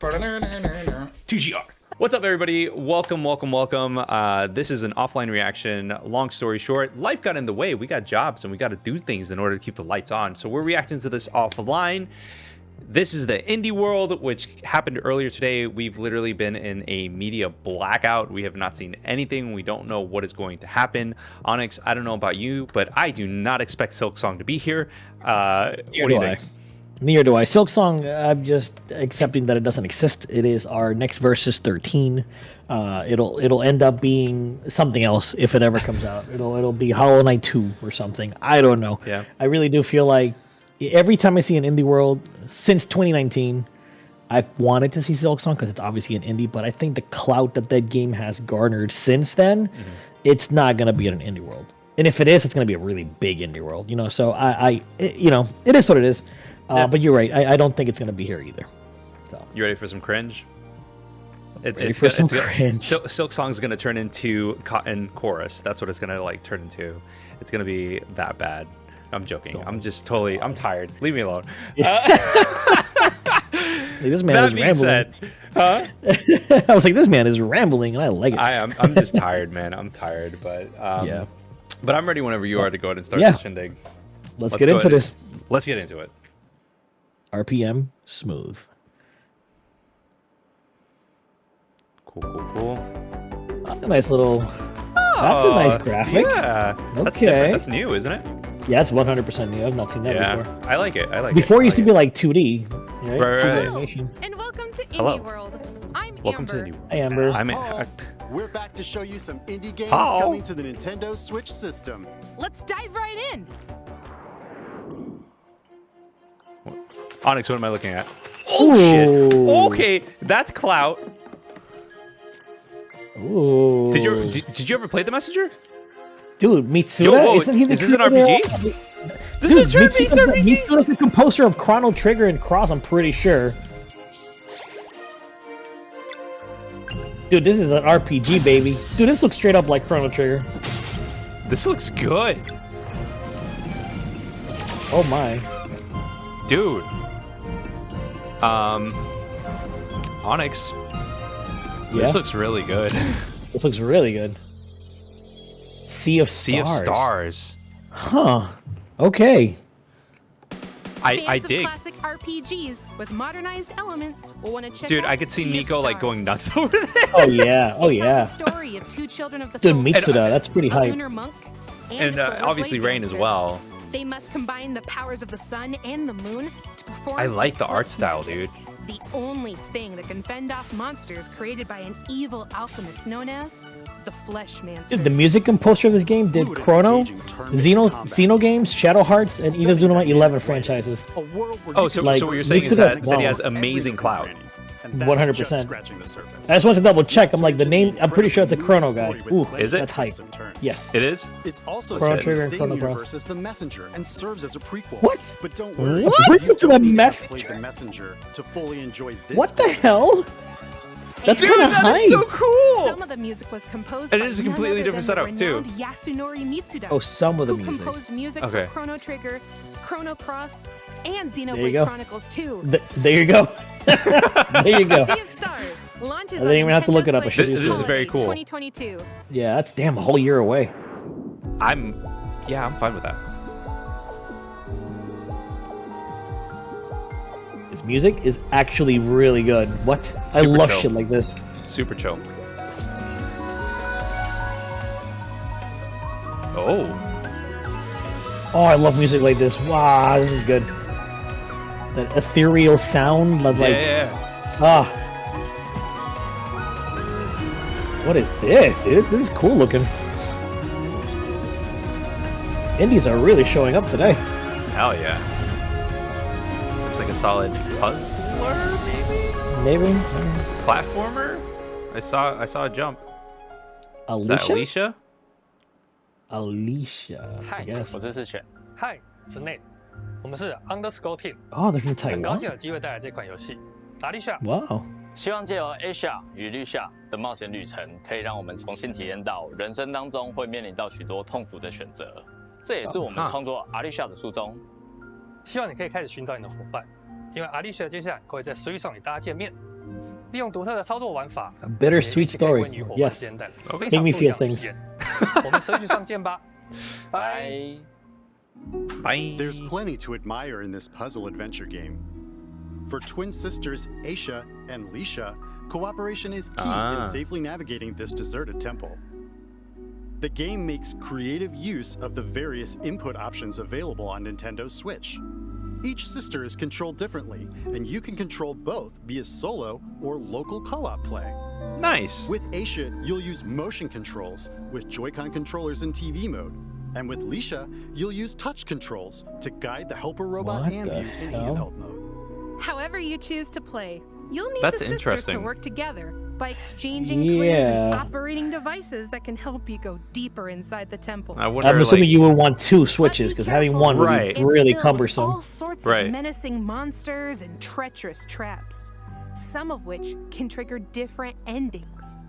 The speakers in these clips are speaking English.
TGR. What's up, everybody? Welcome. This is an offline reaction. Long story short, life got in the way. We got jobs and we got to do things in order to keep the lights on. So we're reacting to this offline. This is the indie world, which happened earlier today. We've literally been in a media blackout. We have not seen anything. We don't know what is going to happen. Onyx, I don't know about you, but I do not expect Silksong to be here. What do you think? Neither do I. Silksong, I'm just accepting that it doesn't exist. It is our next versus 13. It'll end up being something else if it ever comes out. It'll be Hollow Knight 2 or something. I don't know. Yeah. I really do feel like every time I see an indie world since 2019, I've wanted to see Silksong because it's obviously an indie, but I think the clout that game has garnered since then, it's not gonna be an indie world. And if it is, it's gonna be a really big indie world. You know, so it is what it is. Yeah. But you're right. I don't think it's going to be here either. So you ready for some cringe? Cringe. Silksong's going to turn into Cotton Chorus. That's what it's going to like turn into. It's going to be that bad. I'm joking. I'm tired. Leave me alone. This man is rambling. Huh? I was like, this man is rambling, and I like it. I'm just tired, man. I'm tired, but yeah. But I'm ready whenever you are to go ahead and start this shindig. Let's get into this. Let's get into it. RPM smooth. Cool. That's a nice little. That's a nice graphic. Yeah. Okay. That's different. That's new, isn't it? Yeah, it's 100% new. I've not seen that before. I like it. Before it used to be like 2D. Right? Right. Hello, and welcome to Indie World. I'm Welcome Amber. to Indie World. Hey, Amber. We're back to show you some indie games coming to the Nintendo Switch system. Let's dive right in. Onyx, what am I looking at? Oh, shit. Okay, that's clout. Ooh. Did you ever play The Messenger? Dude, Mitsuda? Is this an RPG? This is a turn-based RPG? Mitsuda's the composer of Chrono Trigger and Cross, I'm pretty sure. Dude, this is an RPG, baby. Dude, this looks straight up like Chrono Trigger. This looks good. Oh my. Dude. Onyx. Yeah? This looks really good. This looks really good. Sea of Stars. Huh. Okay. I dig. Classic RPGs with modernized elements. Will want to check Dude, out I could see Sea of Nico like Stars. going nuts over there. Oh yeah. Oh This yeah. tells the story of two children of the Dude, solstice, Mitsuda, that's pretty a hype. lunar monk And a solar obviously blade Rain as dancer. well. They must combine the powers of the sun and the moon to perform. I like the art eclipse style, magic, dude. The only thing that can fend off monsters created by an evil alchemist known as the Fleshmancer. Dude, the music composer of this game did Chrono, Xeno Games, Shadow Hearts, and Inazuma 11 franchises. Oh, so what you're saying is that he has amazing clout. 100%. I just want to double check. I'm like, the name, I'm pretty sure it's a Chrono guy. Ooh, is it? That's hype. Yes. It is? It's also Chrono set in Trigger the and same Chrono universe Cross. as The Messenger and serves as a prequel. What? But don't worry. What? You To The don't need to play Messenger? The Messenger to fully enjoy this. What the hell? That's Dude, kind of that hype. is so cool! Some of the music was composed And by it is a none completely other different than the setup, too. renowned Yasunori Mitsuda. Oh, some of the who music. composed music Okay. for Chrono Trigger, Chrono Cross, and There you Xenoblade go. Chronicles 2. There you go. There you go. Sea of Stars launches I didn't even have to look it up. I Nintendo should Switch use This is very cool. 2022. Yeah, that's damn a whole year away. I'm fine with that. His music is actually really good. What? I Super love chill. shit like this. Super chill. Oh. Oh, I love music like this. Wow, this is good. That ethereal sound of like, Yeah. What is this, dude? This is cool looking. Indies are really showing up today. Hell yeah. Looks like a solid puzzler, maybe? Maybe. Platformer? I saw a jump. Is that Alicia? Alicia? Alicia, I 嗨， guess. 我是志全。嗨，我是 Nate。我们是 Underscore Team， Oh, they're from 很高 Taiwan. 兴有机会带来这款游戏。阿丽莎， Wow. 希望借由 Asia 与 Lucia 的冒险旅程，可以让我们重新体验到人生当中会面临到许多痛苦的选择。这也是我们创作 Alicia 的初衷。希望你可以开始寻找你的伙伴，因为阿丽莎接下来会在 Switch 上与大家见面。利用独特的操作玩法 A bittersweet 也一起可以 story. 为女伙伴 Yes. 实验带来 Okay. 非常 Make me 不一样 feel 的 things. 体验。我们10局上见吧，拜。 Bye. There's plenty to admire in this puzzle adventure game. For twin sisters Aisha and Lisha, cooperation is key in safely navigating this deserted temple. The game makes creative use of the various input options available on Nintendo Switch. Each sister is controlled differently, and you can control both via solo or local co-op play. Nice. With Aisha, you'll use motion controls with Joy-Con controllers in TV mode. And with Lisha, you'll use touch controls to guide the helper robot What Ambient the in hell? handheld mode. However you choose to play, you'll need That's the sisters interesting. to work together by exchanging clues and Yeah. operating devices that can help you go deeper inside the temple. I wonder, I'm assuming like, you would want 2 But switches be because having careful. one would Right. be It's really filled with cumbersome. all sorts Right. of menacing monsters and treacherous traps, some of which can trigger different endings.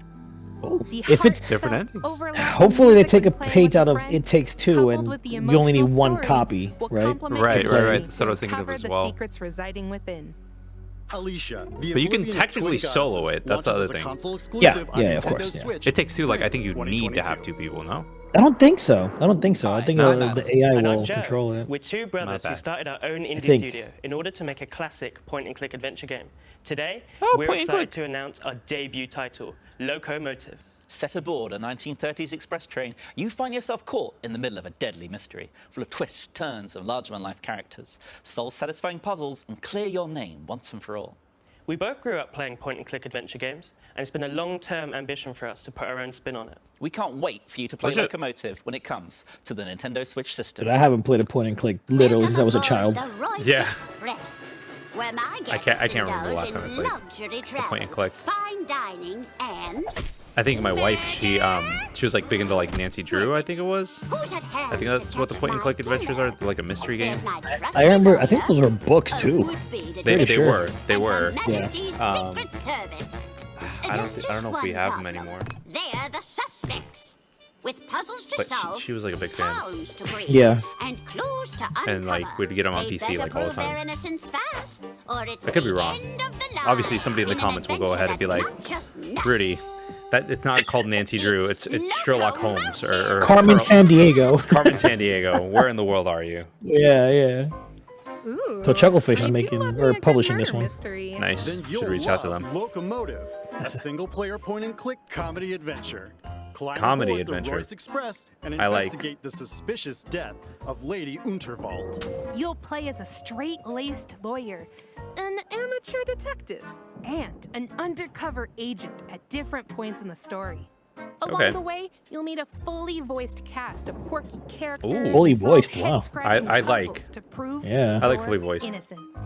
The If it's Different heartfelt, endings. overlapping Hopefully they music take a when playing page with a out of friend, It Takes Two, coupled and with the you only need emotional one story, copy, will right? complement Right, your right, journey right. That's what I was and thinking of uncover as the well. secrets residing within. Alicia, the But you can Oblivion of technically Twin solo Goddesses it. That's the launches other as a thing. console exclusive on Yeah, of Nintendo course, yeah. Switch. It Takes Two, like, I think you spring need to have 2022. two people, no? I don't think so. I don't think so. I think No? the AI And I'm will Joe. control it. We're two brothers bad. who started our own indie think. studio in order to make a classic point-and-click adventure game. Today, Oh, we're point and excited click. to announce our debut title, Locomotive. Set aboard a 1930s express train, you find yourself caught in the middle of a deadly mystery, full of twists, turns, and larger-than-life characters. Soul-satisfying puzzles, and clear your name once and for all. We both grew up playing point-and-click adventure games, and it's been a long-term ambition for us to put our own spin on it. We can't wait for you to play Legit. Locomotive when it comes to the Nintendo Switch system. But I haven't played a point and click literally since I was a child. The Royce Yeah. Express, where my I can't remember the guests last time I indulge in played luxury a travel, point and click. fine dining, and I think my wife, she was like big into like Nancy Drew, I think it was. who's at hand I think that's to what the catch point and my click adventures are, dinner? like a mystery game. There's my trusty I remember. I think lawyer, those were books a too. would-be They detective, sure. were. They and were. Her Majesty's Um, Secret Service. I There's don't know just if we one have them problem. anymore. They're the suspects. With puzzles to But solve, she was like a big fan. palms to grease, Yeah. and clues to uncover. And, like, we'd get 'em on They'd PC, better like, all the prove their time. innocence fast, or it's I could be the wrong. end of the Obviously, line somebody in the an comments will go adventure ahead and be that's like, not just nuts. Rudy, that it's not called Nancy Drew. It's Sherlock Holmes or Carmen San Diego. Carmen San Diego. Where in the world are you? Yeah. Ooh, So Chucklefish is I do making love me or a good publishing murder this one. mystery. Nice. Then Should you'll reach out to love them. Locomotive, a single-player point-and-click comedy adventure. Climb Comedy aboard adventure. the Royce Express and I like. investigate the suspicious death of Lady Unterwald. You'll play as a straight-laced lawyer, an amateur detective, and an undercover agent at different points in the story. Along Okay. the way, you'll meet a fully voiced cast of quirky characters. Ooh. Fully and solve voiced, wow. head-scratching I like. puzzles to prove Yeah. I like your fully voiced. innocence.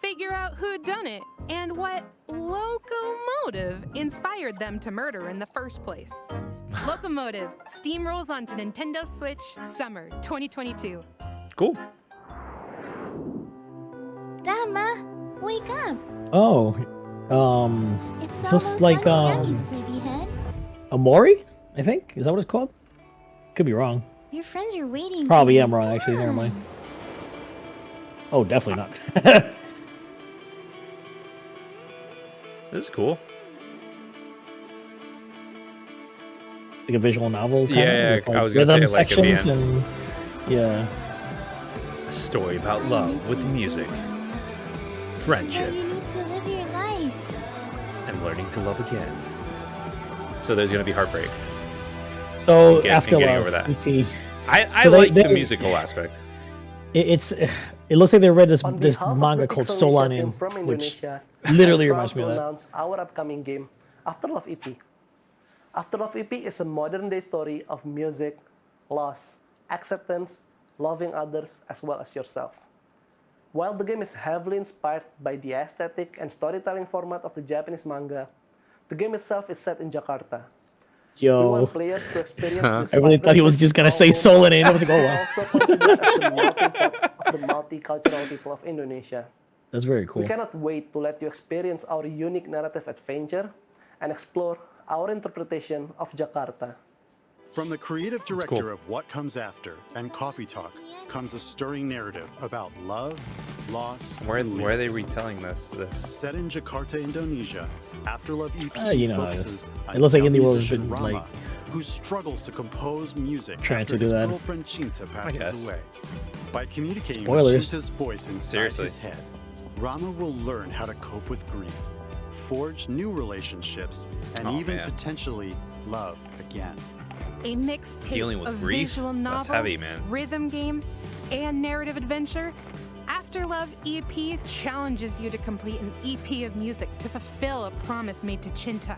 Figure out who done it and what locomotive inspired them to murder in the first place. Locomotive steamrolls onto Nintendo Switch summer 2022. Cool. Dama, wake up. Oh, It's just almost like, yummy, sleepyhead. Omori, I think. Is that what it's called? Could be wrong. Your friends are waiting. Probably for am you. wrong, actually. Never Come mind. on. Oh, definitely not. This is cool. Like a visual novel. Kind Yeah, of, with, I was gonna say, rhythm like, it'd be sections and yeah. A story about love with music, Now friendship, you need to live your life. and learning to love again. So there's gonna be heartbreak. So Get- after getting love, over that. EP, I So like the they- musical aspect. it looks like they read this On this behalf of manga the called Pixel Solan Nation In, team from which Indonesia, literally I'm reminds proud me of to that. announce our upcoming game, After Love EP. After Love EP is a modern-day story of music, loss, acceptance, loving others as well as yourself. While the game is heavily inspired by the aesthetic and storytelling format of the Japanese manga, the game itself is set in Jakarta. We Yo, want players to experience this. I really thought he was vibrant just gonna say cultural Solan In. I was like, oh and wow, also considered as the melting pot of the multicultural people of Indonesia. that's very We cool. cannot wait to let you experience our unique narrative adventure and explore our interpretation of Jakarta. From the creative cool. director of What Comes After and Coffee Talk comes a stirring narrative about love, loss, Where and are they lyricism. retelling this? Set in Jakarta, Indonesia, After Love EP You know how it is. focuses on It looks like young Indie World has musician been, Rama, like, who struggles to compose music trying after to do his that. girlfriend Chinta guess. passes away. By communicating Spoilers. with Chinta's voice inside Seriously. his head, Rama will learn how to cope with grief, forge new relationships, and Oh, even man. potentially love again. A mixtape Dealing with of grief? visual That's novel, heavy, man. rhythm game, and narrative adventure, After Love EP challenges you to complete an EP of music to fulfill a promise made to Chinta.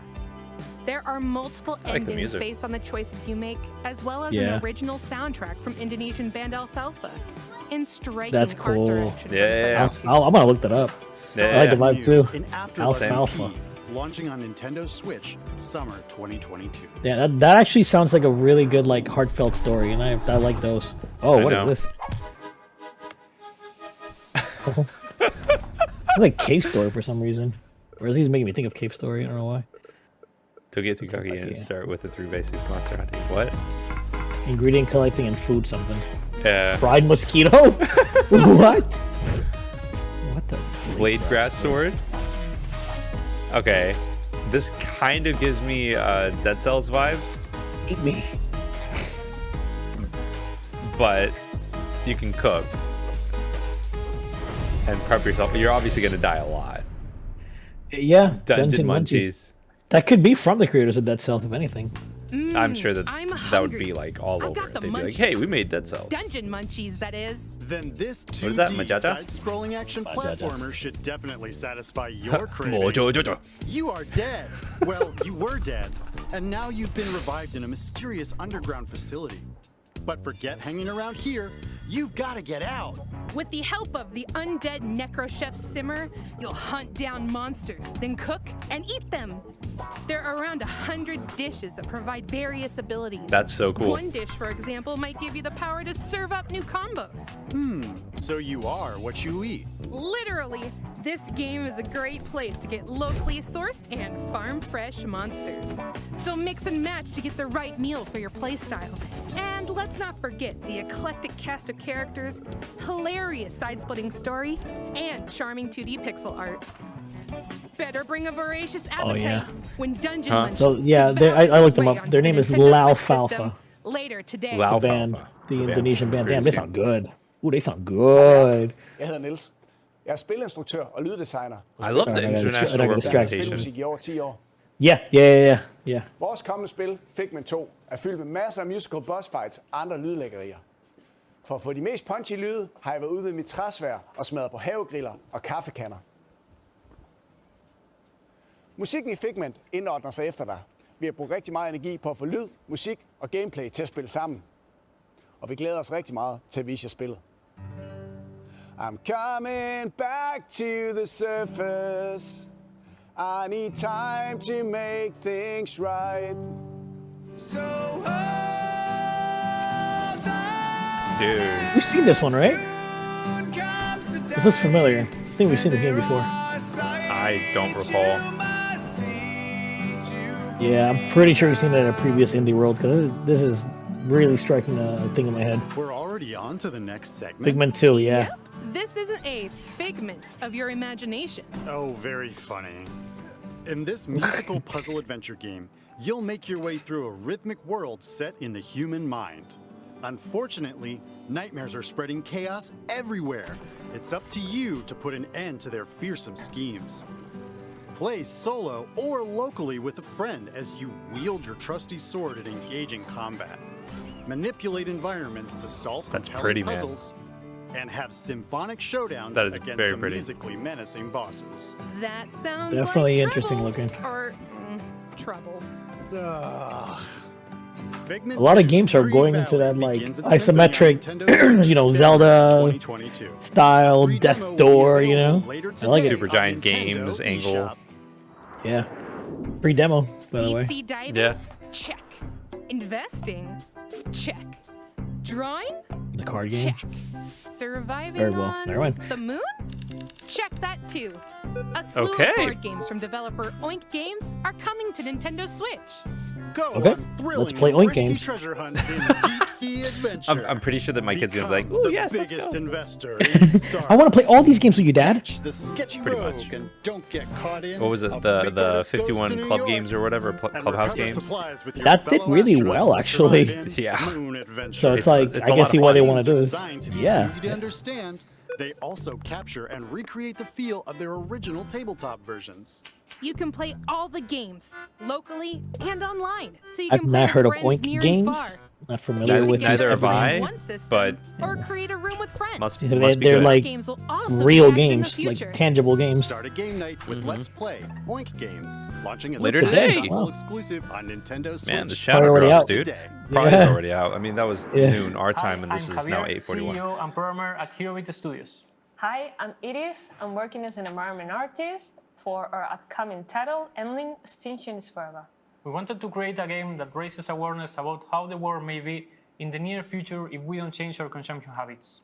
There are multiple I like the endings music. based on the choices you make, as well as Yeah. an original soundtrack from Indonesian band Alfalfa. And striking That's art cool. direction from Yeah. Sakaguchi. I'm gonna look that up. Yeah. I like the vibe too. In After Love Alfalfa. EP, launching on Nintendo Switch, summer 2022. Yeah, that actually sounds like a really good, like, heartfelt story, and I like those. Oh, I what know. is this? It's like Cave Story for some reason. Or at least making me think of Cave Story. I don't know why. Togeki and start with the 3 basics monster hunting. What? Ingredient collecting and food something. Yeah. Fried mosquito? What? What the? Blade grass sword. Okay, this kind of gives me Dead Cells vibes, Eat me. but you can cook and prep yourself. You're obviously gonna die a lot. Yeah. Dungeon Munchies. That could be from the creators of Dead Cells, if anything. I'm sure that I'm that would hungry. be like all I've over got it. the They'd be like, "Hey, we munchies. made Dead Cells." Dungeon Munchies, that is. Then this 2D is that, Majada? side-scrolling action platformer should definitely satisfy your craving. Mojojojo. You are dead. Well, you were dead, and now you've been revived in a mysterious underground facility. But forget hanging around here. You've got to get out. With the help of the undead necro chef Simmer, you'll hunt down monsters, then cook and eat them. There are around 100 dishes that provide various abilities. That's so cool. One dish, for example, might give you the power to serve up new combos. So you are what you eat. Literally, this game is a great place to get locally sourced and farm-fresh monsters. So mix and match to get the right meal for your playstyle. And let's not forget the eclectic cast of characters, hilarious side-splitting story, and charming 2D pixel art. Better bring a voracious appetite yeah. when Dungeon Huh? Munchies So, yeah, devours I looked its them way up. onto Their the name is Nintendo Lao Switch system Falfa. later today. Lao The band. Falfa. The band. Indonesian band. Damn, Pretty they scary. sound good. Ooh, they sound good. Jeg hedder Niels. Jeg er spilinstruktør og lyddesigner. I love the I gotta international distract- representation. Spilmusik i over 10 år. Yeah. Vores kommende spil, Figment 2, er fyldt med masser af musical boss fights og andre lydlæggerier. For at få de mest punchy lyde, har jeg været ude ved mit træsvær og smadret på havegriller og kaffekanner. Musikken i Figment indordner sig efter dig. Vi har brugt rigtig meget energi på at få lyd, musik og gameplay til at spille sammen. Og vi glæder os rigtig meget til at vise jer spillet. I'm coming back to the surface. I need time to make things right. So Dude. We've seen this one, right? This looks familiar. I think we've seen this game before. I don't recall. Yeah, I'm pretty sure we've seen it in a previous Indie World, because this is really striking a thing in my head. We're already on to the next segment. Figment 2, yeah. Yep, this isn't a figment of your imagination. Oh, very funny. In this musical puzzle adventure game, you'll make your way through a rhythmic world set in the human mind. Unfortunately, nightmares are spreading chaos everywhere. It's up to you to put an end to their fearsome schemes. Play solo or locally with a friend as you wield your trusty sword in engaging combat. Manipulate environments to solve That's compelling pretty, man. puzzles, and have symphonic showdowns That is against very some pretty. musically menacing bosses. That sounds Definitely like interesting trouble. looking. Or trouble. Ugh. Figment A lot of 2 games are Green going into Valley that, like, begins its symphony on isometric, Nintendo Switch you know, February Zelda 2022. style, Free Death demo will Door, be you know? available later I like it. today Super on Giant Nintendo Games angle. eShop. Yeah. Free demo, by the Deep way. sea diving? Yeah. Check. Investing? Check. Drawing? The card game. Check. Surviving Very well. on Never mind. the moon? Check that too. A slew Okay. of board games from developer Oink Games are coming to Nintendo Switch. Go Okay, on thrilling let's play and Oink risky games. treasure hunts in deep sea adventure. I'm pretty sure that my kid's gonna be like, Become "Ooh, the yes, let's biggest go." investor in stars. I want to play all these games with you, Dad. Catch the sketchy Pretty rogue much. and don't get caught in. What was it? A The ubiquitous goes to 51 New club York games or whatever, and clubhouse recover games. supplies with your That did fellow really astronauts well, to actually. survive in Yeah. Moon adventure. So it's like, it's I a guess lot see of what they fun. want to do is, Designed to be yeah. easy to understand, they also capture and recreate the feel of their original tabletop versions. You can play all the games, locally and online, so you I've can play not with heard of friends Oink near games. and far. Not familiar Neither, with neither these have I, One system, but or create a room with friends. must, So must be they're good. like Games will also real be added in the games, future. like tangible games. Start a game night with Mm-hmm. Let's Play Oink Games, launching as Later a today. console Wow. exclusive on Nintendo Switch. Man, the Probably Shadow already Drops, out. dude. Today. Probably Yeah. is already out. I mean, that was Yeah. noon our time, and this I'm is now Javier, 8:41. CEO and programmer at Heroic Studios. Hi, I'm Iris. I'm working as an environment artist for our upcoming title, Endling Extinction is Forever. We wanted to create a game that raises awareness about how the world may be in the near future if we don't change our consumption habits.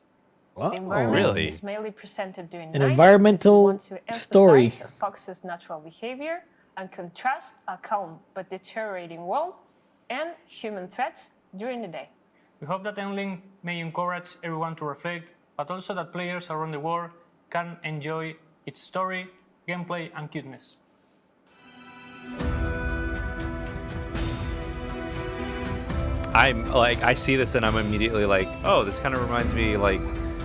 Wow. The environment really? is mainly presented during An night, environmental since we want to story. emphasize Fox's natural behavior and contrast a calm but deteriorating world and human threats during the day. We hope that Endling may encourage everyone to reflect, but also that players around the world can enjoy its story, gameplay, and cuteness. I'm like, I see this and I'm immediately like, oh, this kind of reminds me like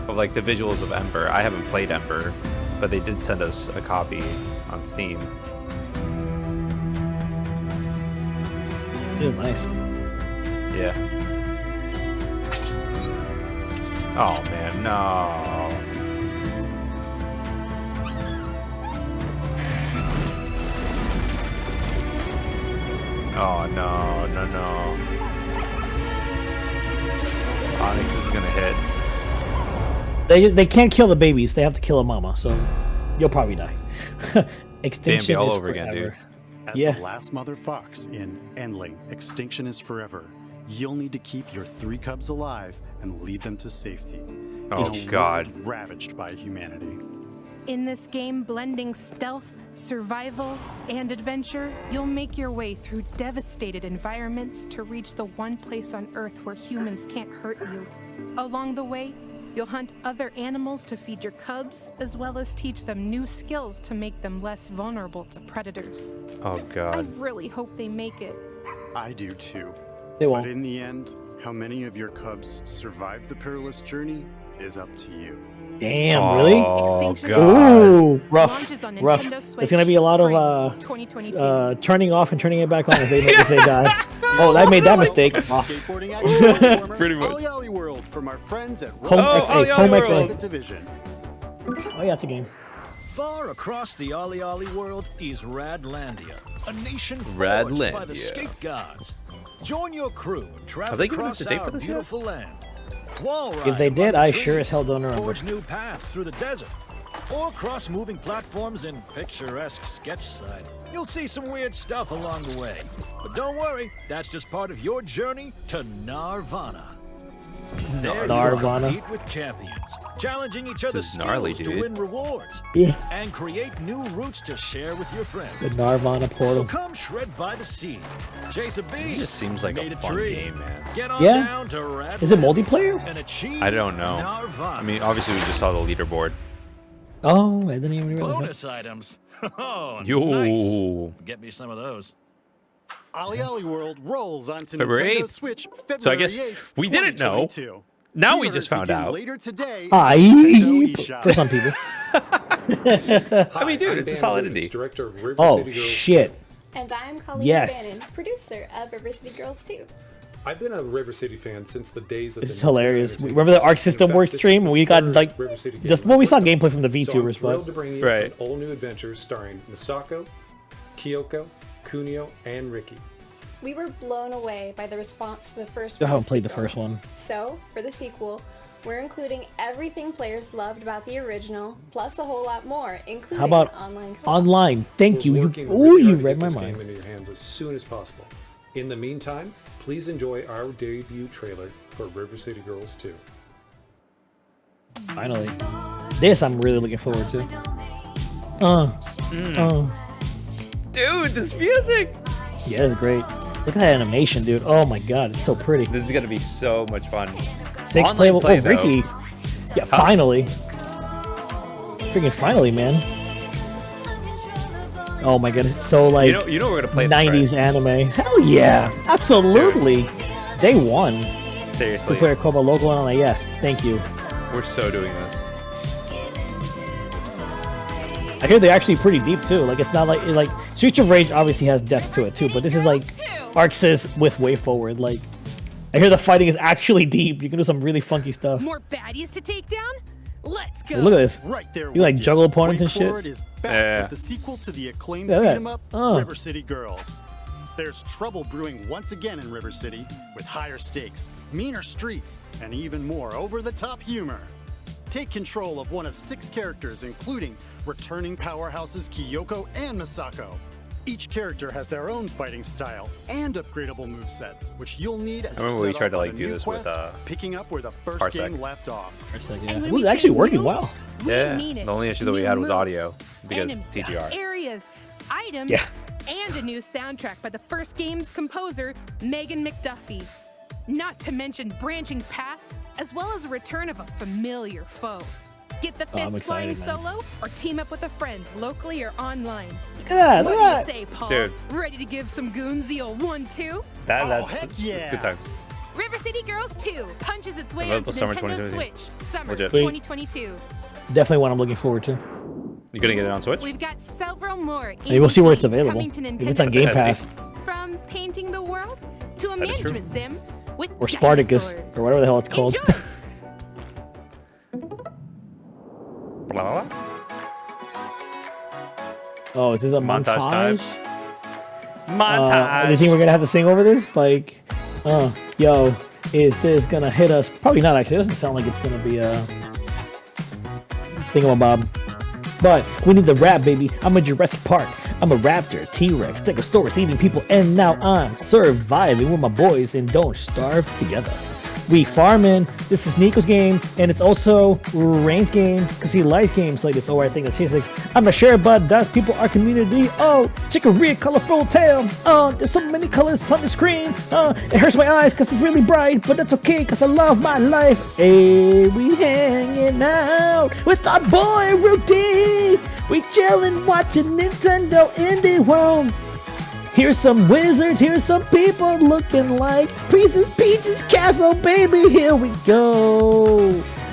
of like the visuals of Ember. I haven't played Ember, but they did send us a copy on Steam. It was nice. Yeah. Oh man, no. Oh no, no, no. Onix is gonna hit. They can't kill the babies. They have to kill a mama. So you'll probably die. Extinction all is over again, forever. As Yeah. the last mother fox in Endling, Extinction is Forever, you'll need to keep your 3 cubs alive and lead them to safety. Oh, in a God. world ravaged by humanity. In this game, blending stealth, survival, and adventure, you'll make your way through devastated environments to reach the one place on Earth where humans can't hurt you. Along the way, you'll hunt other animals to feed your cubs, as well as teach them new skills to make them less vulnerable to predators. Oh I god. really hope they make it. I do too. They But won't. in the end, how many of your cubs survive the perilous journey is up to you. Damn, really? Oh Extinction god. Ooh, rough, Launches on rough. Nintendo There's Switch, gonna be a lot spring of 2022. turning off and turning it back on if they die. Oh, I made that mistake. Off. Skateboarding action platformer, Pretty much. Ollie Ollie World from our friends at Home Oh, XA, Ollie Home Ollie XA. World. Division. Oh yeah, it's a game. Far across the Ollie Ollie world is Radlandia, a nation forged Radlandia. by the skate gods. Join your crew and travel Have they given across us a date our for this yet? beautiful land. Wall If they ride did, among I the sure as trees, hell don't remember. Forge new paths through the desert, or cross moving platforms in picturesque sketch side. You'll see some weird stuff along the way, but don't worry, that's just part of your journey to Narvana. There Narvana. you compete with champions, challenging each other's is gnarly, skills to dude. win rewards, Yeah. and create new routes to share with your friends. The Narvana So portal. come shred by the sea, chase a bee, This just seems like made a fun tree, game, man. get on Yeah. down to Rad Is it multiplayer? and achieve I don't know. Narvana. I mean, obviously we just saw the leaderboard. Oh, I didn't even realize that. bonus items. Oh, Yo. nice. Get me some of those. Ollie Ollie World rolls onto February Nintendo 8th. Switch February So I guess 8th, we didn't know. 2022. Now we Pre-orders just found begin out. Later today. I Nintendo eShop. for some people. I mean, dude, it's a solid indie. Director of River Oh City Girls. shit. And I'm Colleen Yes. Bannon, producer of River City Girls 2. I've been a River City fan since the days of This the is hilarious. Nintendo Remember the Entertainment Arc System. System In fact, Works this stream? is the We got third like River City game just I've well, we saw worked on. gameplay from the So I'm VTubers, thrilled but to bring you Right. an all-new adventures starring Misako, Kyoko, Kunio, and Ricky. We were blown away by the response to the first I River haven't City played the Girls. first one. So, for the sequel, we're including everything players loved about the original, plus a whole lot more, including How about online co-op. online? Thank you. We're You working ooh, really you hard to read get my this mind. game into your hands as soon as possible. In the meantime, please enjoy our debut trailer for River City Girls 2. Finally. This I'm really looking forward to. Dude, this music! Yeah, it's great. Look at that animation, dude. Oh my god, it's so pretty. This is gonna be so much fun. 6 Online playable. play, Oh, Ricky. Yeah, Huh? finally. Freaking finally, man. Oh my god, it's so like You know we're gonna play 90s anime. Hell yeah, absolutely. Day one. Seriously. Player Koba logo on it. Yes, thank you. We're so doing this. I hear they're actually pretty deep too. Like it's not like Streets of Rage obviously has depth to it too, but this is like ArcSys with way forward. Like I hear the fighting is actually deep. You can do some really funky stuff. More baddies to take down? Let's go. Hey, look at this. Right there. You like juggle opponents Way and shit. Forward is back with the sequel to the acclaimed Look at that. beat 'em up, Oh. River City Girls. There's trouble brewing once again in River City with higher stakes, meaner streets, and even more over-the-top humor. Take control of one of 6 characters, including returning powerhouses Kyoko and Misako. Each character has their own fighting style and upgradable movesets, which you'll need as I remember we set tried off to on like a do new this with quest, picking up where the first Parsec. game left off. Yeah. when It we was say actually working new, well. Yeah. mean it. The only issue that we New had was moves, audio because enemies, TGR. areas, items, Yeah. and a new soundtrack by the first game's composer, Megan McDuffie. Not to mention branching paths, as well as a return of a familiar foe. Get the Oh, I'm fist flying excited, man. solo or team up with a friend, locally or online. Look at that, What look do at you say, Paul? Dude. Ready to give some goons the old 1-2? That's yeah. good times. River City Girls 2 punches its way Available onto summer Nintendo 2022. Switch. Summer Legit. 2022. Definitely one I'm looking forward to. You gonna get it on Switch? We've got several more. Hey, we'll see where it's indie games available. coming to If it's on Nintendo Game Switch. Pass From painting the world to a That is true. management sim with or Spartacus dinosaurs. or whatever the hell it's called. Enjoy. Blah, blah, blah. Oh, is this a Montage time. Do you think we're gonna have to sing over this? Like, yo, is this gonna hit us? Probably not. Actually, it doesn't sound like it's gonna be a thingamabob. But we need the rap, baby. I'm a Jurassic Park. I'm a raptor, T-Rex, Stegosaurus eating people, and now I'm surviving with my boys and don't starve together. We farming. This is Nico's game, and it's also Rain's game because he likes games like this. Oh, I think that's Shayne's. I'm not sure, but does people our community? Oh, chicory, colorful tail. Oh, there's so many colors on the screen. It hurts my eyes because it's really bright, but that's okay because I love my life. Hey, we hanging out with our boy Rudy. We chilling, watching Nintendo Indie World. Here's some wizards, here's some people looking like Princess Peach's castle, baby, here we go.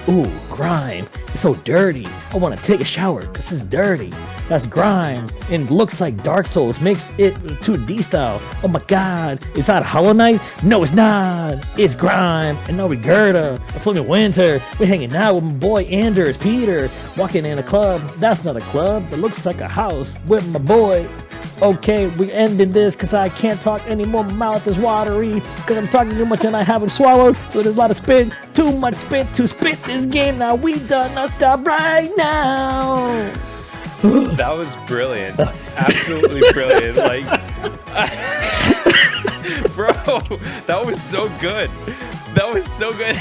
Ooh, grime, it's so dirty. I want to take a shower because it's dirty. That's grime, and looks like Dark Souls makes it 2D style. Oh my god, is that Hollow Knight? No, it's not. It's grime, and no Gerda, a Flaming Winter. We're hanging out with my boy Anders, Peter, walking in a club. That's not a club, that looks like a house with my boy. Okay, we're ending this because I can't talk anymore. My mouth is watery because I'm talking too much and I haven't swallowed. So there's a lot of spit, too much spit to spit this game. Now we done, now stop right now. That was brilliant. Absolutely brilliant. Like, bro, that was so good. That was so good.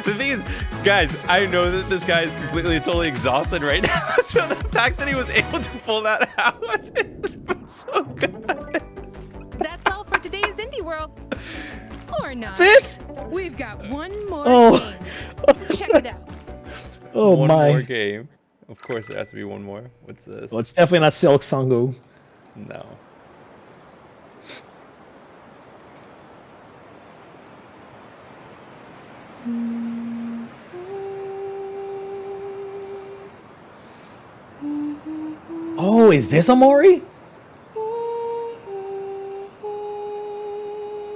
The thing is, guys, I know that this guy is completely, totally exhausted right now. So the fact that he was able to pull that out is so good. That's all for today's Indie World. Or not. That's it? We've got one more Oh. game. Check it out. Oh One my. more game. Of course, there has to be one more. What's this? Well, it's definitely not Silk Sango. No. Oh, is this Omori?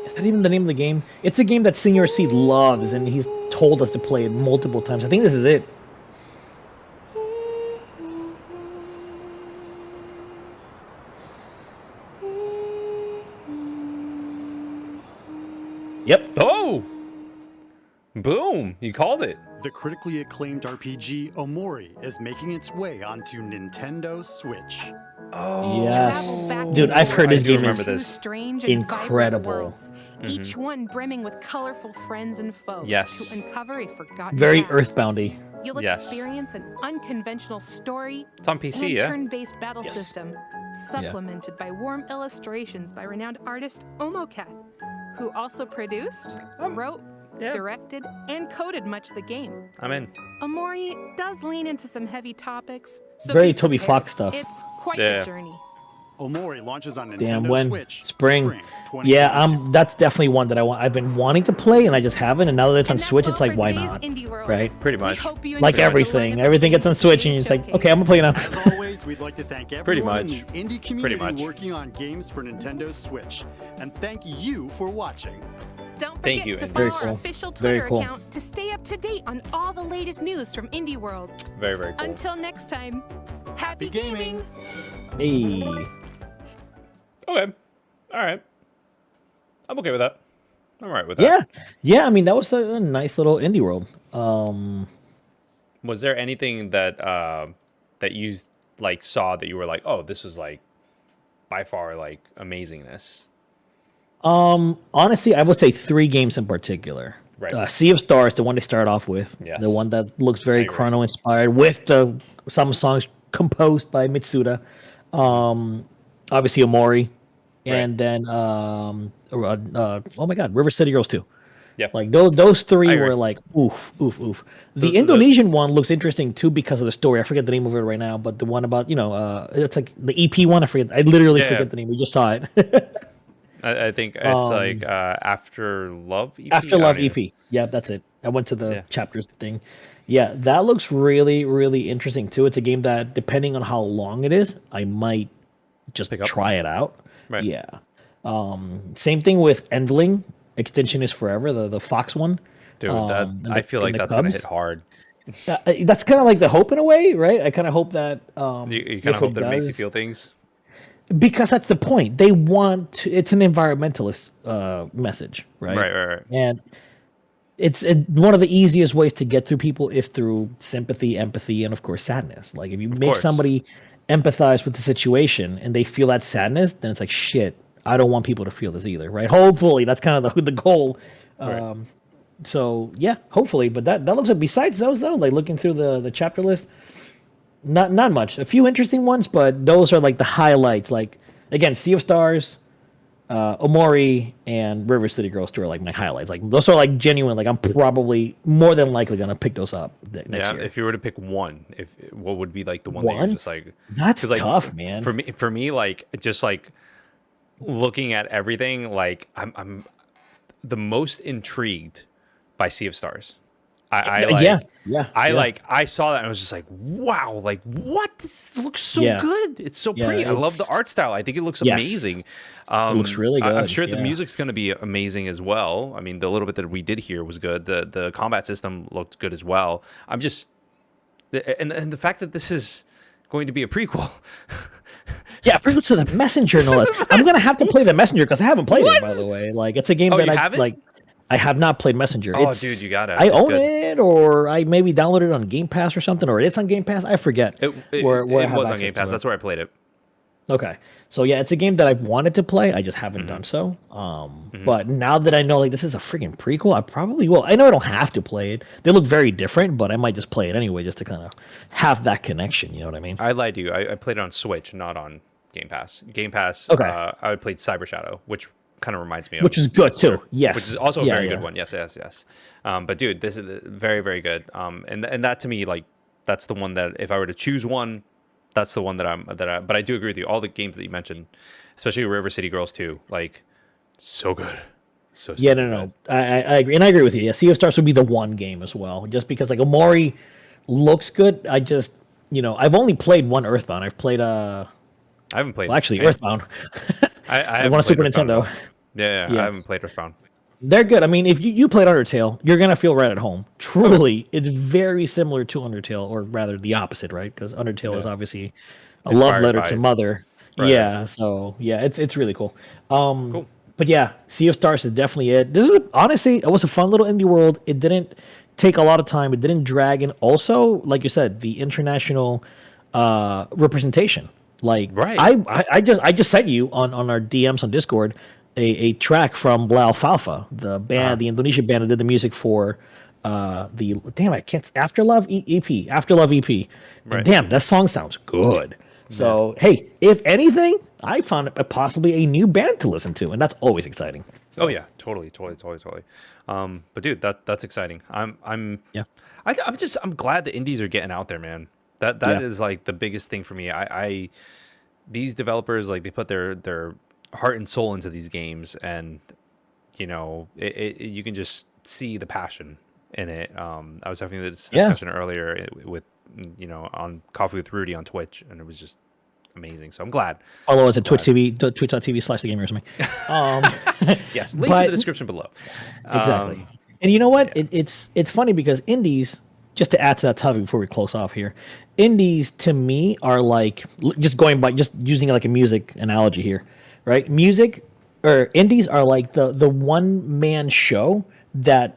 Is that even the name of the game? It's a game that Senior Seed loves, and he's told us to play it multiple times. I think this is it. Yep. Oh! Boom! You called it. The critically acclaimed RPG Omori is making its way onto Nintendo Switch. Oh, yes. Travel back Dude, I've heard this I do game remember is this. strange and incredible. vibrant worlds, each one brimming with colorful friends and foes Yes. to uncover a forgotten Very past. Earthboundy. You'll experience an unconventional story. It's on PC, and yeah? turn-based battle system, supplemented by warm illustrations by renowned artist Omori, who also produced, wrote, directed, and coded much of the game. I'm in. Omori does lean into some heavy topics, so Very be Toby prepared. Fox stuff. It's quite the journey. Omori launches on Nintendo Damn, when Switch spring. 2022. Yeah, that's definitely one that I've been wanting to play and I just haven't. And now that it's on Switch, it's like, why not? Right? Pretty much. Like everything gets on Switch, and it's like, okay, I'm gonna play it now. As always, we'd like to thank Pretty everyone much. in the indie community working on games for Nintendo Switch, and thank you for watching. Don't Thank forget you, to Andy. follow Very our cool. official Very Twitter cool. account to stay up to date on all the latest news from Indie World. Very, very cool. Until next time, happy gaming. Hey. Okay. All right. I'm okay with that. I'm all right with that. Yeah. I mean, that was a nice little indie world. Was there anything that that you like saw that you were like, oh, this was like by far like amazingness? Honestly, I would say 3 games in particular. Right. Sea of Stars, the one they start off with, Yes. the one that looks very Chrono inspired, with some songs composed by Mitsuda. Obviously Omori, and then oh my God, River City Girls 2. Yep. Like those 3 I agree. were like oof. Those The are the- Indonesian one looks interesting too because of the story. I forget the name of it right now, but the one about it's like the EP one. I forget. I literally forget the name. We just saw it. I think it's like After Love EP. After I don't Love even- EP. Yeah, that's it. I went to the chapters thing. Yeah, that looks really, really interesting too. It's a game that, depending on how long it is, I might just try it out. Right. Yeah. Same thing with Endling. Extension is Forever, the Fox one. Dude, I I feel like that's gonna hit hard. That's kind of like the hope in a way, right? I kind of hope that You kind of hope that it makes you feel things. because that's the point. They want to, it's an environmentalist message, right? Right. And it's one of the easiest ways to get through people is through sympathy, empathy, and of course sadness. Like if you make course. somebody empathize with the situation and they feel that sadness, then it's like, shit, I don't want people to feel this either, right? Hopefully that's kind of the goal. Right. So yeah, hopefully. But that looks like, besides those though, like looking through the chapter list, not much. A few interesting ones, but those are like the highlights. Like again, Sea of Stars, Omori, and River City Girls 2 are like my highlights. Like those are like genuine. Like I'm probably more than likely gonna pick those up next year. If you were to pick one, what would be like the one that you're just like? That's 'cause, like, tough, man. For me, like just like looking at everything, like I'm the most intrigued by Sea of Stars. I saw that and I was just like, wow, like what? This looks so good. It's so pretty. I love the art style. I think it looks amazing. It looks really good. I'm sure the music's going to be amazing as well. I mean, the little bit that we did here was good. The combat system looked good as well. I'm just, and the fact that this is going to be a prequel. Yeah, prequel to the Messenger, no less. I'm gonna have to play the Messenger because I haven't played it, by the way. Like it's a game that you I haven't? like. I have not played Messenger. Oh, dude, you gotta. I It's own good. it, or I maybe downloaded it on Game Pass or something, or it's on Game Pass. I forget. It where I have was on access Game to Pass. it. That's where I played it. Okay, so yeah, it's a game that I've wanted to play. I just haven't done so. But now that I know like this is a freaking prequel, I probably will. I know I don't have to play it. They look very different, but I might just play it anyway, just to kind of have that connection. You know what I mean? I lied to you. I played it on Switch, not on Game Pass. Game Pass. Okay. I played Cyber Shadow, which kind of reminds me of, Which is good too. Yes. which is also a Yeah, very yeah. good one. Yes. But dude, this is very, very good. And that to me, like, that's the one that if I were to choose one, that's the one but I do agree with you. All the games that you mentioned, especially River City Girls 2, like, so good. So Yeah, stupid no. good. I agree, and I agree with you. Yeah, Sea of Stars would be the one game as well, just because like Omori looks good. I just, I've only played one Earthbound. I've played I haven't played. well, actually any. Earthbound. I I haven't want a Super played Earthbound at Nintendo. all. Yeah, Yeah. I haven't played Earthbound. They're good. I mean, if you played Undertale, you're gonna feel right at home. Truly, it's very similar to Undertale, or rather the opposite, right? Because Undertale is obviously a love Inspired letter by to it. Mother. Right. Yeah, so yeah, it's really cool. But yeah, Sea of Stars is definitely it. This is honestly, it was a fun little indie world. It didn't take a lot of time. It didn't drag, and also, like you said, the international representation. Like, Right. I just sent you on our DMs on Discord a track from Blau Alfalfa, the band, the Indonesian band that did the music for I can't Afterlove EP, Afterlove EP. And Right. damn, that song sounds good. So hey, if anything, I found possibly a new band to listen to, and that's always exciting. Oh yeah, totally. But dude, that's exciting. I'm glad the indies are getting out there, man. That is like the biggest thing for me. I these developers, like, they put their heart and soul into these games, and you know, you can just see the passion in it. I was having this discussion earlier with, you know, on Coffee with Rudy on Twitch, and it was just amazing. So I'm glad. Follow us at twitch.tv/thegameresume. Yes, links in the description below. Exactly. And you know what? It's funny because indies, just to add to that topic before we close off here, indies to me are like, just using like a music analogy here, right? Indies are like the one man show that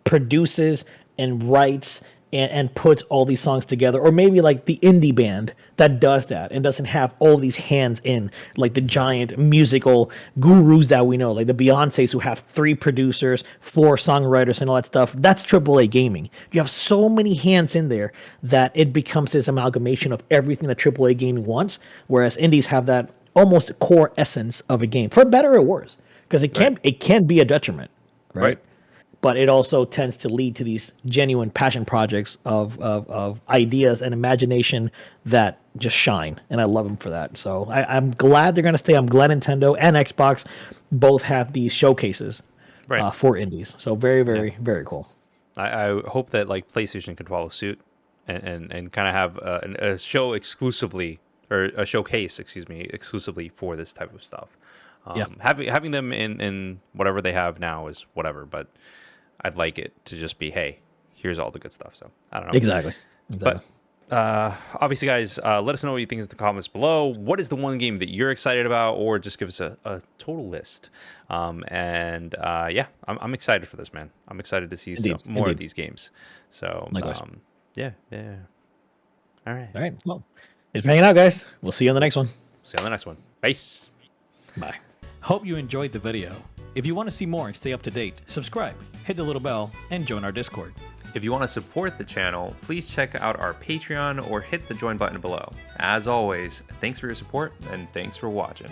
produces and writes and puts all these songs together, or maybe like the indie band that does that and doesn't have all these hands in, like the giant musical gurus that we know, like the Beyoncés who have 3 producers, 4 songwriters, and all that stuff. That's AAA gaming. You have so many hands in there that it becomes this amalgamation of everything that AAA gaming wants, whereas indies have that almost core essence of a game, for better or worse, because it can be a detriment, right? But it also tends to lead to these genuine passion projects of ideas and imagination that just shine, and I love them for that. So I'm glad they're going to stay. I'm glad Nintendo and Xbox both have these showcases for indies. So very, very, very cool. I hope that like PlayStation can follow suit and kind of have a show exclusively, or a showcase, exclusively for this type of stuff. Having them in whatever they have now is whatever, but I'd like it to just be, hey, here's all the good stuff. So I don't know. Exactly. But obviously, guys, let us know what you think in the comments below. What is the one game that you're excited about, or just give us a total list. I'm excited for this, man. I'm excited to see some more of these games. So yeah. All right. Well, thanks for hanging out, guys. We'll see you on the next one. Peace. Bye. Hope you enjoyed the video. If you want to see more and stay up to date, subscribe, hit the little bell, and join our Discord. If you want to support the channel, please check out our Patreon or hit the join button below. As always, thanks for your support, and thanks for watching.